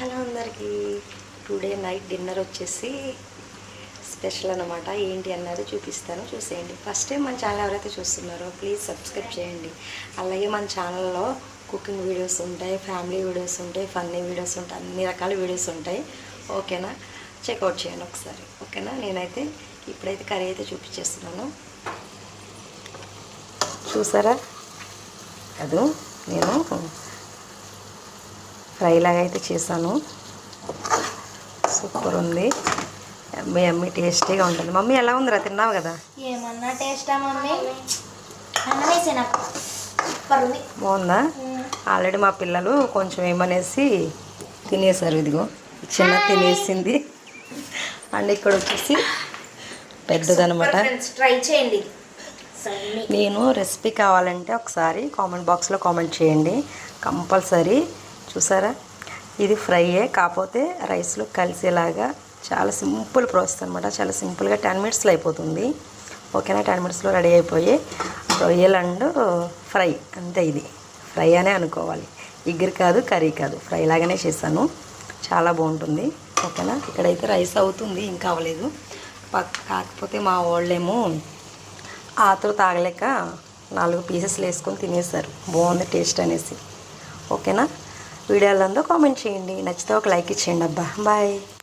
Hello అందరికీ. Today night dinner వచ్చేసి special అనమాట. ఏంటి అన్నది చూపిస్తాను, చూసేయండి. ఫస్ట్ టైం మన ఛానల్ ఎవరైతే చూస్తున్నారో ప్లీజ్ సబ్స్క్రైబ్ చేయండి. అలాగే మన ఛానల్లో కుకింగ్ వీడియోస్ ఉంటాయి, ఫ్యామిలీ వీడియోస్ ఉంటాయి, ఫన్నీ వీడియోస్ ఉంటాయి, అన్ని రకాల వీడియోస్ ఉంటాయి. ఓకేనా, చెక్అవుట్ చేయండి ఒకసారి. ఓకేనా, నేనైతే ఇప్పుడైతే కర్రీ అయితే చూపించేస్తున్నాను. చూసారా, అది నేను ఫ్రై లాగా అయితే చేశాను. సూపర్ ఉంది, అమ్మి అమ్మి టేస్టీగా ఉంటుంది. మమ్మీ ఎలా ఉందిరా, తిన్నావు కదా? ఏమన్నా టేస్టా మమ్మీ? బాగుందా? ఆల్రెడీ మా పిల్లలు కొంచెం ఏమనేసి తినేసారు. ఇదిగో చిన్న తినేసింది. అండ్ ఇక్కడ వచ్చేసి పెద్దదనమాట. ట్రై చేయండి. నేను రెసిపీ కావాలంటే ఒకసారి కామెంట్ బాక్స్లో కామెంట్ చేయండి కంపల్సరీ. చూసారా, ఇది ఫ్రైయే, కాకపోతే రైస్లో కలిసేలాగా చాలా సింపుల్ ప్రాసెస్ అనమాట. చాలా సింపుల్గా 10 మినిట్స్లో అయిపోతుంది. ఓకేనా, 10 మినిట్స్లో రెడీ అయిపోయి రొయ్యలు అండ్ ఫ్రై అంతే. ఇది ఫ్రై అనే అనుకోవాలి, ఇగ్గరి కాదు, కర్రీ కాదు, ఫ్రై లాగానే చేశాను. చాలా బాగుంటుంది. ఓకేనా, ఇక్కడైతే రైస్ అవుతుంది, ఇంకా అవ్వలేదు. కాకపోతే మా వాళ్ళేమో ఆతురు తాగలేక 4 పీసెస్లు వేసుకొని తినేస్తారు. బాగుంది టేస్ట్ అనేసి. ఓకేనా, వీడియోలందో కామెంట్ చేయండి, నచ్చితే ఒక లైక్ ఇచ్చేయండి. అబ్బా బాయ్.